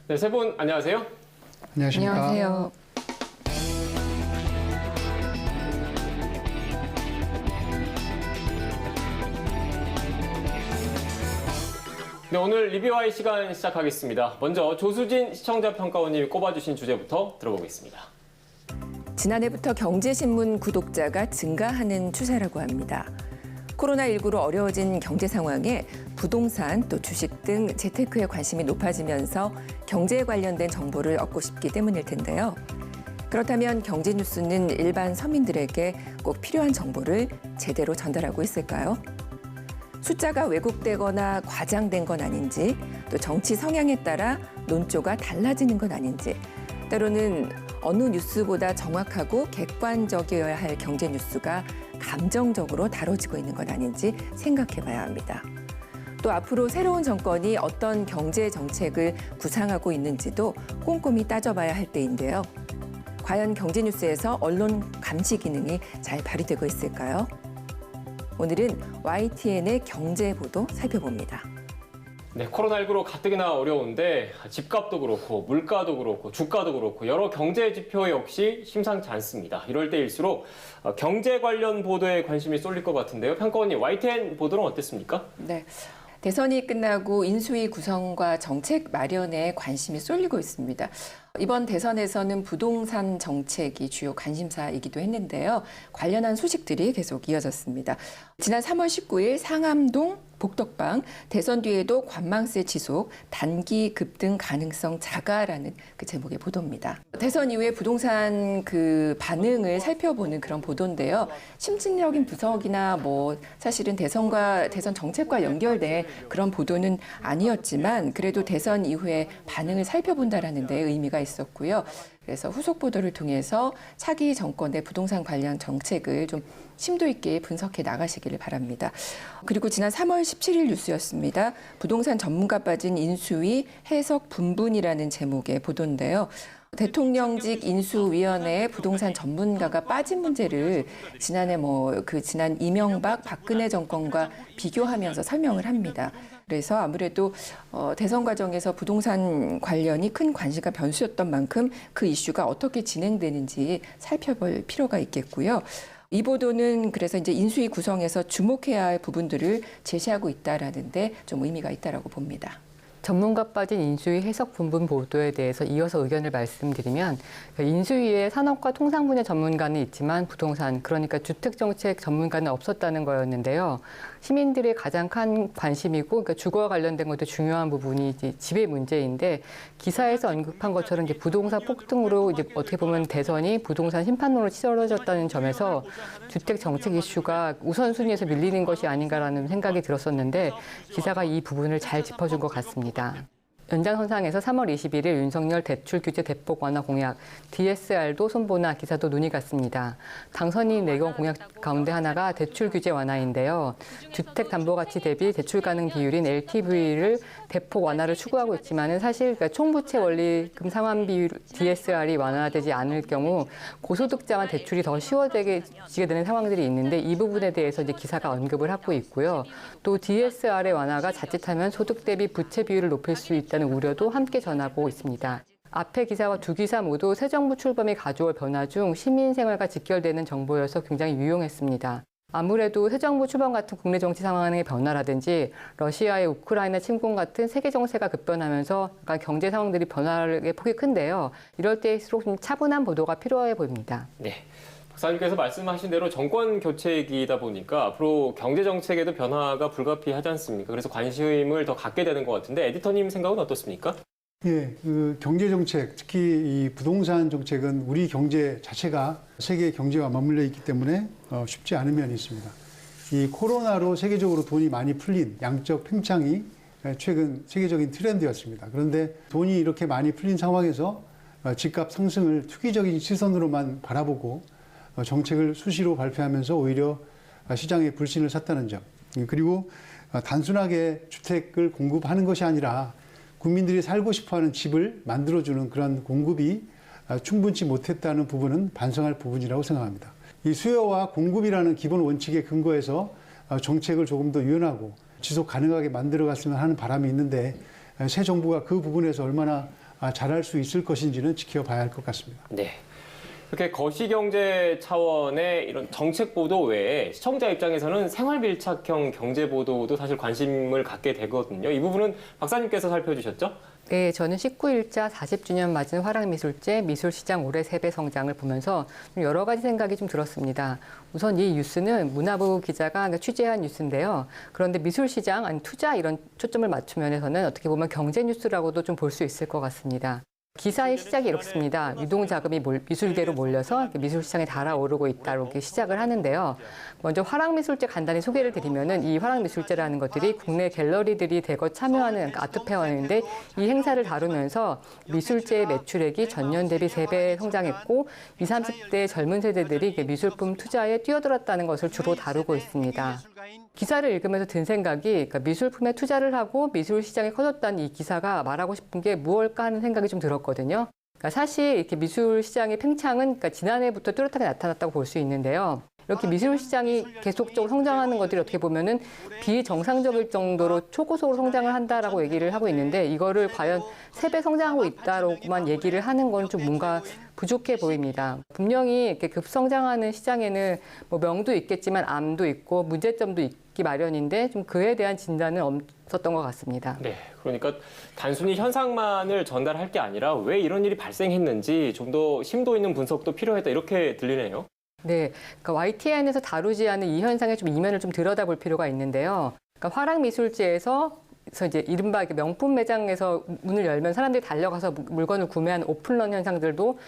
네, 세 분 안녕하세요. 안녕하십니까. 안녕하세요. 네, 오늘 리뷰와의 시간 시작하겠습니다. 먼저 조수진 시청자평가원님이 꼽아주신 주제부터 들어보겠습니다. 지난해부터 경제신문 구독자가 증가하는 추세라고 합니다. 코로나19로 어려워진 경제 상황에 부동산 또 주식 등 재테크에 관심이 높아지면서 경제에 관련된 정보를 얻고 싶기 때문일 텐데요. 그렇다면 경제 뉴스는 일반 서민들에게 꼭 필요한 정보를 제대로 전달하고 있을까요? 숫자가 왜곡되거나 과장된 건 아닌지, 또 정치 성향에 따라 논조가 달라지는 건 아닌지, 때로는 어느 뉴스보다 정확하고 객관적이어야 할 경제 뉴스가 감정적으로 다뤄지고 있는 건 아닌지 생각해 봐야 합니다. 또 앞으로 새로운 정권이 어떤 경제 정책을 구상하고 있는지도 꼼꼼히 따져봐야 할 때인데요. 과연 경제 뉴스에서 언론 감시 기능이 잘 발휘되고 있을까요? 오늘은 YTN의 경제 보도 살펴봅니다. 네, 코로나19로 가뜩이나 어려운데 집값도 그렇고 물가도 그렇고 주가도 그렇고 여러 경제 지표 역시 심상치 않습니다. 이럴 때일수록 경제 관련 보도에 관심이 쏠릴 것 같은데요. 평가원님, YTN 보도는 어땠습니까? 네. 대선이 끝나고 인수위 구성과 정책 마련에 관심이 쏠리고 있습니다. 이번 대선에서는 부동산 정책이 주요 관심사이기도 했는데요. 관련한 소식들이 계속 이어졌습니다. 지난 3월 19일 상암동 복덕방 대선 뒤에도 관망세 지속, 단기 급등 가능성 자가라는 그 제목의 보도입니다. 대선 이후에 부동산 그 반응을 살펴보는 그런 보도인데요. 심층적인 분석이나 사실은 대선과 대선 정책과 연결된 그런 보도는 아니었지만 그래도 대선 이후에 반응을 살펴본다라는 데 의미가 있었고요. 그래서 후속 보도를 통해서 차기 정권의 부동산 관련 정책을 좀 심도 있게 분석해 나가시기를 바랍니다. 그리고 지난 3월 17일 뉴스였습니다. 부동산 전문가 빠진 인수위 해석 분분이라는 제목의 보도인데요. 대통령직 인수위원회에 부동산 전문가가 빠진 문제를 지난해 지난 이명박 박근혜 정권과 비교하면서 설명을 합니다. 그래서 아무래도 대선 과정에서 부동산 관련이 큰 관심과 변수였던 만큼 그 이슈가 어떻게 진행되는지 살펴볼 필요가 있겠고요. 이 보도는 그래서 이제 인수위 구성에서 주목해야 할 부분들을 제시하고 있다라는데 좀 의미가 있다라고 봅니다. 전문가 빠진 인수위 해석 분분 보도에 대해서 이어서 의견을 말씀드리면 인수위에 산업과 통상 분야 전문가는 있지만 부동산, 그러니까 주택정책 전문가는 없었다는 거였는데요. 시민들의 가장 큰 관심이고 그러니까 주거와 관련된 것도 중요한 부분이 이제 집의 문제인데 기사에서 언급한 것처럼 이제 부동산 폭등으로 이제 어떻게 보면 대선이 부동산 심판론으로 치러졌다는 점에서 주택 정책 이슈가 우선순위에서 밀리는 것이 아닌가라는 생각이 들었었는데 기사가 이 부분을 잘 짚어준 것 같습니다. 연장선상에서 3월 21일 윤석열 대출 규제 대폭 완화 공약, DSR도 손보나 기사도 눈이 갔습니다. 당선인 내건 공약 가운데 하나가 대출 규제 완화인데요. 주택담보가치 대비 대출 가능 비율인 LTV를 대폭 완화를 추구하고 있지만은 사실 총부채 원리금 상환 비율 DSR이 완화되지 않을 경우 고소득자만 대출이 더 쉬워지게 되는 상황들이 있는데 이 부분에 대해서 이제 기사가 언급을 하고 있고요. 또 DSR의 완화가 자칫하면 소득 대비 부채 비율을 높일 수 있다는 우려도 함께 전하고 있습니다. 앞의 기사와 두 기사 모두 새 정부 출범이 가져올 변화 중 시민 생활과 직결되는 정보여서 굉장히 유용했습니다. 아무래도 새 정부 출범 같은 국내 정치 상황의 변화라든지 러시아의 우크라이나 침공 같은 세계 정세가 급변하면서 경제 상황들이 변화의 폭이 큰데요. 이럴 때일수록 좀 차분한 보도가 필요해 보입니다. 네. 박사님께서 말씀하신 대로 정권 교체기이다 보니까 앞으로 경제 정책에도 변화가 불가피하지 않습니까? 그래서 관심을 더 갖게 되는 것 같은데 에디터님 생각은 어떻습니까? 예, 경제 정책, 특히 이 부동산 정책은 우리 경제 자체가 세계 경제와 맞물려 있기 때문에 쉽지 않은 면이 있습니다. 이 코로나로 세계적으로 돈이 많이 풀린 양적 팽창이 최근 세계적인 트렌드였습니다. 그런데 돈이 이렇게 많이 풀린 상황에서 집값 상승을 투기적인 시선으로만 바라보고 정책을 수시로 발표하면서 오히려 시장에 불신을 샀다는 점. 그리고 단순하게 주택을 공급하는 것이 아니라 국민들이 살고 싶어하는 집을 만들어주는 그런 공급이 충분치 못했다는 부분은 반성할 부분이라고 생각합니다. 이 수요와 공급이라는 기본 원칙에 근거해서 정책을 조금 더 유연하고 지속 가능하게 만들어갔으면 하는 바람이 있는데 새 정부가 그 부분에서 얼마나 잘할 수 있을 것인지는 지켜봐야 할 것 같습니다. 네. 이렇게 거시경제 차원의 이런 정책 보도 외에 시청자 입장에서는 생활밀착형 경제 보도도 사실 관심을 갖게 되거든요. 이 부분은 박사님께서 살펴주셨죠? 네, 저는 19일자 40주년 맞은 화랑미술제 미술시장 올해 3배 성장을 보면서 좀 여러 가지 생각이 좀 들었습니다. 우선 이 뉴스는 문화부 기자가 취재한 뉴스인데요. 그런데 미술시장, 아니 투자 이런 초점을 맞춘 면에서는 어떻게 보면 경제 뉴스라고도 좀 볼 수 있을 것 같습니다. 기사의 시작이 이렇습니다. 유동자금이 미술계로 몰려서 미술시장에 달아오르고 있다 이렇게 시작을 하는데요. 먼저 화랑미술제 간단히 소개를 드리면은 이 화랑미술제라는 것들이 국내 갤러리들이 대거 참여하는 아트페어인데 이 행사를 다루면서 미술제의 매출액이 전년 대비 3배 성장했고 20, 30대 젊은 세대들이 미술품 투자에 뛰어들었다는 것을 주로 다루고 있습니다. 기사를 읽으면서 든 생각이 그러니까 미술품에 투자를 하고 미술 시장이 커졌다는 이 기사가 말하고 싶은 게 무엇일까 하는 생각이 좀 들었거든요. 그러니까 사실 이렇게 미술 시장의 팽창은 그러니까 지난해부터 뚜렷하게 나타났다고 볼 수 있는데요. 이렇게 미술 시장이 계속적으로 성장하는 것들이 어떻게 보면은 비정상적일 정도로 초고속으로 성장을 한다라고 얘기를 하고 있는데 이거를 과연 3배 성장하고 있다라고만 얘기를 하는 건 좀 뭔가 부족해 보입니다. 분명히 이렇게 급성장하는 시장에는 뭐 명도 있겠지만 암도 있고 문제점도 있기 마련인데 좀 그에 대한 진단은 없었던 것 같습니다. 네, 그러니까 단순히 현상만을 전달할 게 아니라 왜 이런 일이 발생했는지 좀 더 심도 있는 분석도 필요했다 이렇게 들리네요. 네, 그러니까 YTN에서 다루지 않은 이 현상의 좀 이면을 좀 들여다볼 필요가 있는데요. 그러니까 화랑미술제에서 이제 이른바 명품 매장에서 문을 열면 사람들이 달려가서 물건을 구매하는 오픈런 현상들도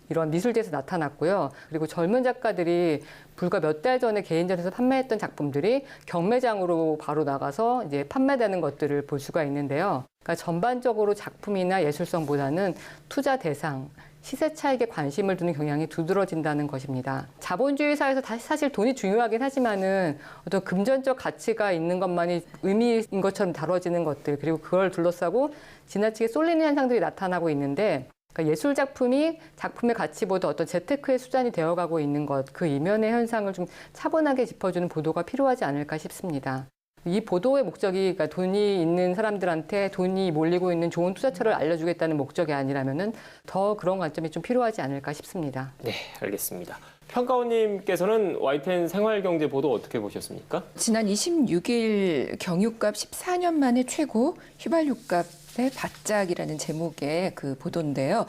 이런 미술제에서 나타났고요. 그리고 젊은 작가들이 불과 몇 달 전에 개인전에서 판매했던 작품들이 경매장으로 바로 나가서 이제 판매되는 것들을 볼 수가 있는데요. 그러니까 전반적으로 작품이나 예술성보다는 투자 대상, 시세 차익에 관심을 두는 경향이 두드러진다는 것입니다. 자본주의 사회에서 사실 돈이 중요하긴 하지만은 어떤 금전적 가치가 있는 것만이 의미인 것처럼 다뤄지는 것들, 그리고 그걸 둘러싸고 지나치게 쏠리는 현상들이 나타나고 있는데 그러니까 예술 작품이 작품의 가치보다 어떤 재테크의 수단이 되어가고 있는 것, 그 이면의 현상을 좀 차분하게 짚어주는 보도가 필요하지 않을까 싶습니다. 이 보도의 목적이 그러니까 돈이 있는 사람들한테 돈이 몰리고 있는 좋은 투자처를 알려주겠다는 목적이 아니라면은 더 그런 관점이 좀 필요하지 않을까 싶습니다. 네, 알겠습니다. 평가원님께서는 YTN 생활경제 보도 어떻게 보셨습니까? 지난 26일 경유값 14년 만에 최고, 휘발유값의 바짝이라는 제목의 그 보도인데요.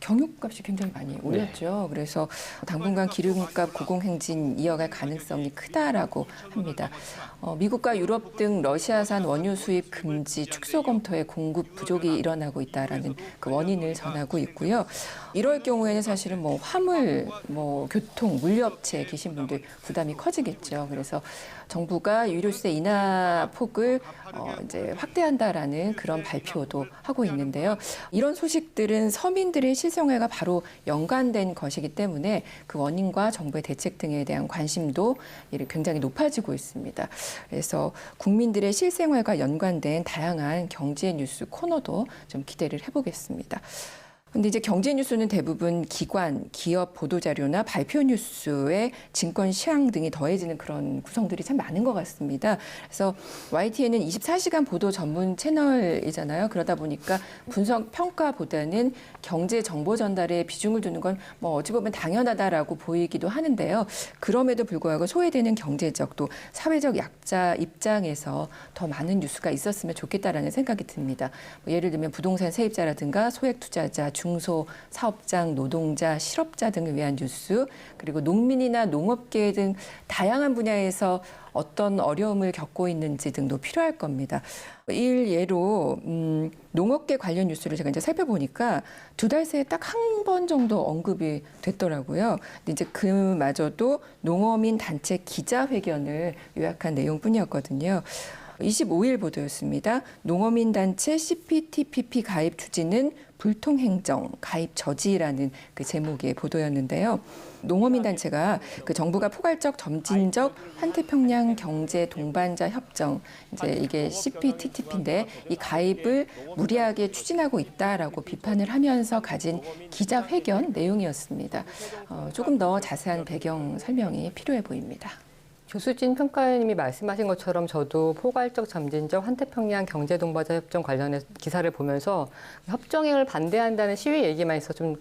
경유값이 굉장히 많이 올랐죠. 그래서 당분간 기름값 고공행진 이어갈 가능성이 크다라고 합니다. 미국과 유럽 등 러시아산 원유 수입 금지, 축소 검토에 공급 부족이 일어나고 있다라는 그 원인을 전하고 있고요. 이럴 경우에는 사실은 뭐 화물, 뭐 교통, 물류업체에 계신 분들 부담이 커지겠죠. 그래서 정부가 유류세 인하 폭을 이제 확대한다라는 그런 발표도 하고 있는데요. 이런 소식들은 서민들의 실생활과 바로 연관된 것이기 때문에 그 원인과 정부의 대책 등에 대한 관심도 굉장히 높아지고 있습니다. 그래서 국민들의 실생활과 연관된 다양한 경제 뉴스 코너도 좀 기대를 해보겠습니다. 근데 이제 경제 뉴스는 대부분 기관, 기업 보도자료나 발표 뉴스에 증권 시황 등이 더해지는 그런 구성들이 참 많은 것 같습니다. 그래서 YTN은 24시간 보도 전문 채널이잖아요. 그러다 보니까 분석 평가보다는 경제 정보 전달에 비중을 두는 건 뭐 어찌 보면 당연하다라고 보이기도 하는데요. 그럼에도 불구하고 소외되는 경제적 또 사회적 약자 입장에서 더 많은 뉴스가 있었으면 좋겠다라는 생각이 듭니다. 뭐 예를 들면 부동산 세입자라든가 소액 투자자, 중소사업장, 노동자, 실업자 등을 위한 뉴스, 그리고 농민이나 농업계 등 다양한 분야에서 어떤 어려움을 겪고 있는지 등도 필요할 겁니다. 일예로 농업계 관련 뉴스를 제가 이제 살펴보니까 2달 새에 딱 한 번 정도 언급이 됐더라고요. 근데 이제 그마저도 농어민 단체 기자회견을 요약한 내용뿐이었거든요. 25일 보도였습니다. 농어민 단체 CPTPP 가입 추진은 불통행정, 가입 저지라는 그 제목의 보도였는데요. 농어민 단체가 그 정부가 포괄적 점진적 환태평양 경제 동반자 협정, 이제 이게 CPTPP인데 이 가입을 무리하게 추진하고 있다라고 비판을 하면서 가진 기자회견 내용이었습니다. 조금 더 자세한 배경 설명이 필요해 보입니다. 조수진 평가위원님이 말씀하신 것처럼 저도 포괄적 점진적 환태평양 경제동반자 협정 관련해서 기사를 보면서 협정을 반대한다는 시위 얘기만 있어 좀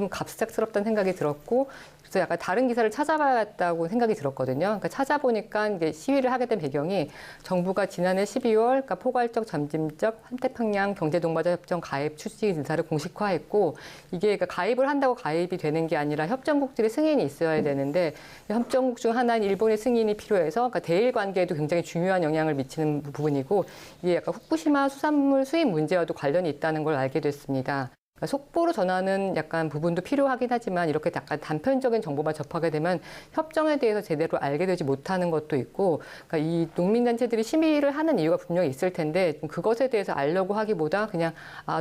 갑작스럽다는 생각이 들었고, 그래서 약간 다른 기사를 찾아봐야겠다고 생각이 들었거든요. 그러니까 찾아보니까 이제 시위를 하게 된 배경이 정부가 지난해 12월 그러니까 포괄적 점진적 환태평양 경제동반자 협정 가입 추진 의사를 공식화했고, 이게 그러니까 가입을 한다고 가입이 되는 게 아니라 협정국들의 승인이 있어야 되는데, 협정국 중 하나인 일본의 승인이 필요해서 그러니까 대일 관계에도 굉장히 중요한 영향을 미치는 부분이고, 이게 약간 후쿠시마 수산물 수입 문제와도 관련이 있다는 걸 알게 됐습니다. 그러니까 속보로 전하는 약간 부분도 필요하긴 하지만 이렇게 약간 단편적인 정보만 접하게 되면 협정에 대해서 제대로 알게 되지 못하는 것도 있고, 그러니까 이 농민단체들이 시위를 하는 이유가 분명히 있을 텐데 그것에 대해서 알려고 하기보다 그냥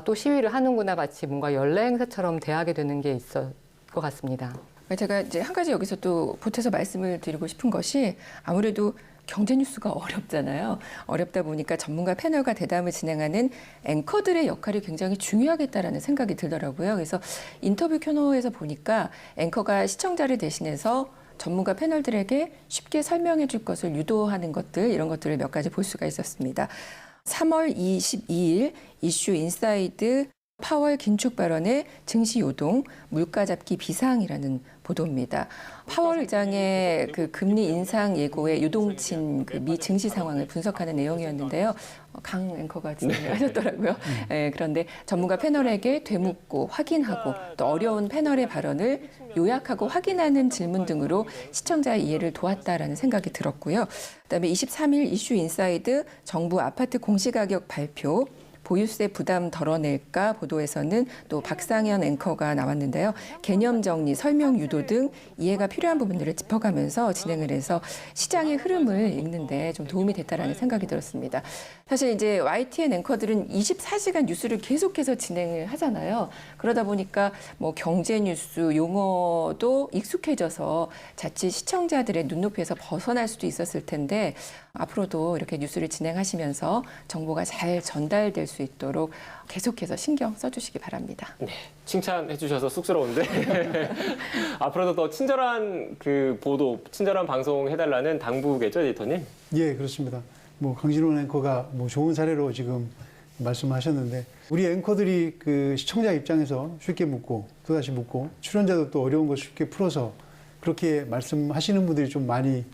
또 시위를 하는구나 같이 뭔가 연례 행사처럼 대하게 되는 게 있을 것 같습니다. 제가 이제 한 가지 여기서 또 보태서 말씀을 드리고 싶은 것이, 아무래도 경제 뉴스가 어렵잖아요. 어렵다 보니까 전문가 패널과 대담을 진행하는 앵커들의 역할이 굉장히 중요하겠다라는 생각이 들더라고요. 그래서 인터뷰 코너에서 보니까 앵커가 시청자를 대신해서 전문가 패널들에게 쉽게 설명해 줄 것을 유도하는 것들, 이런 것들을 몇 가지 볼 수가 있었습니다. 3월 22일 이슈 인사이드 파월 긴축 발언의 증시 요동, 물가 잡기 비상이라는 보도입니다. 파월 의장의 그 금리 인상 예고의 요동친 그 미 증시 상황을 분석하는 내용이었는데요. 강 앵커가 진행하셨더라고요. 네, 그런데 전문가 패널에게 되묻고 확인하고 또 어려운 패널의 발언을 요약하고 확인하는 질문 등으로 시청자의 이해를 도왔다라는 생각이 들었고요. 그다음에 23일 이슈 인사이드 정부 아파트 공시가격 발표, 보유세 부담 덜어낼까 보도에서는 또 박상현 앵커가 나왔는데요. 개념 정리, 설명 유도 등 이해가 필요한 부분들을 짚어가면서 진행을 해서 시장의 흐름을 읽는데 좀 도움이 됐다라는 생각이 들었습니다. 사실 이제 YTN 앵커들은 24시간 뉴스를 계속해서 진행을 하잖아요. 그러다 보니까 뭐 경제 뉴스 용어도 익숙해져서 자칫 시청자들의 눈높이에서 벗어날 수도 있었을 텐데, 앞으로도 이렇게 뉴스를 진행하시면서 정보가 잘 전달될 수 있도록 계속해서 신경 써주시기 바랍니다. 네, 칭찬해 주셔서 쑥스러운데 앞으로도 더 친절한 그 보도, 친절한 방송 해달라는 당부겠죠, 에디터님? 예, 그렇습니다. 뭐 강진원 앵커가 뭐 좋은 사례로 지금 말씀하셨는데, 우리 앵커들이 그 시청자 입장에서 쉽게 묻고 또다시 묻고, 출연자도 또 어려운 거 쉽게 풀어서 그렇게 말씀하시는 분들이 좀 많이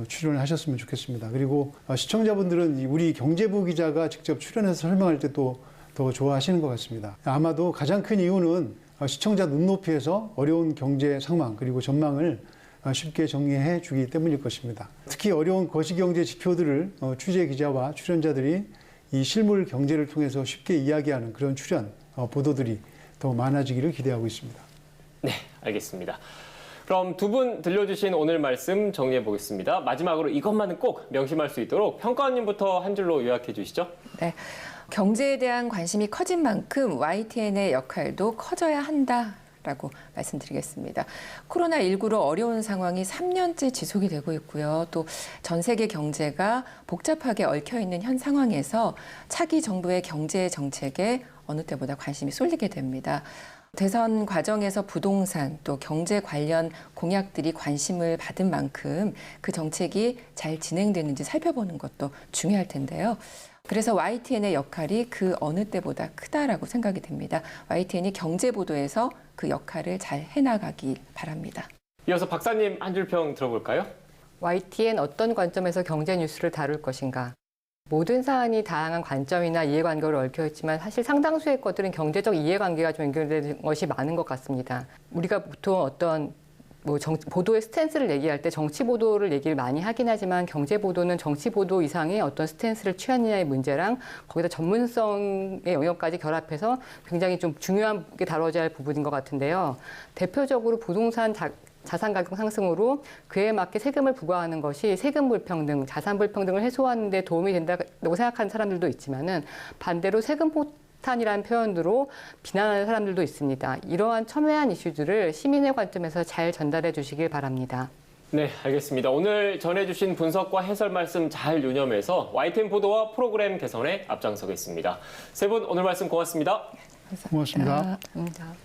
출연을 하셨으면 좋겠습니다. 그리고 시청자분들은 우리 경제부 기자가 직접 출연해서 설명할 때 또 더 좋아하시는 것 같습니다. 아마도 가장 큰 이유는 시청자 눈높이에서 어려운 경제 상황 그리고 전망을 쉽게 정리해 주기 때문일 것입니다. 특히 어려운 거시경제 지표들을 취재 기자와 출연자들이 이 실물 경제를 통해서 쉽게 이야기하는 그런 출연, 보도들이 더 많아지기를 기대하고 있습니다. 네, 알겠습니다. 그럼 두 분 들려주신 오늘 말씀 정리해 보겠습니다. 마지막으로 이것만은 꼭 명심할 수 있도록 평가원님부터 한 줄로 요약해 주시죠. 네. 경제에 대한 관심이 커진 만큼 YTN의 역할도 커져야 한다라고 말씀드리겠습니다. 코로나19로 어려운 상황이 3년째 지속이 되고 있고요. 또 전 세계 경제가 복잡하게 얽혀 있는 현 상황에서 차기 정부의 경제 정책에 어느 때보다 관심이 쏠리게 됩니다. 대선 과정에서 부동산 또 경제 관련 공약들이 관심을 받은 만큼 그 정책이 잘 진행되는지 살펴보는 것도 중요할 텐데요. 그래서 YTN의 역할이 그 어느 때보다 크다라고 생각이 됩니다. YTN이 경제 보도에서 그 역할을 잘 해나가기 바랍니다. 이어서 박사님 한 줄 평 들어볼까요? YTN 어떤 관점에서 경제 뉴스를 다룰 것인가? 모든 사안이 다양한 관점이나 이해관계로 얽혀있지만 사실 상당수의 것들은 경제적 이해관계가 좀 연결된 것이 많은 것 같습니다. 우리가 보통 어떤 보도의 스탠스를 얘기할 때 정치 보도를 얘기를 많이 하긴 하지만 경제 보도는 정치 보도 이상의 어떤 스탠스를 취하느냐의 문제랑 거기다 전문성의 영역까지 결합해서 굉장히 좀 중요하게 다뤄져야 할 부분인 것 같은데요. 대표적으로 부동산 자산 가격 상승으로 그에 맞게 세금을 부과하는 것이 세금 불평등, 자산 불평등을 해소하는 데 도움이 된다고 생각하는 사람들도 있지만은 반대로 세금 폭탄이라는 표현으로 비난하는 사람들도 있습니다. 이러한 첨예한 이슈들을 시민의 관점에서 잘 전달해 주시길 바랍니다. 네, 알겠습니다. 오늘 전해주신 분석과 해설 말씀 잘 유념해서 YTN 보도와 프로그램 개선에 앞장서겠습니다. 세 분 오늘 말씀 고맙습니다. 고맙습니다. 감사합니다.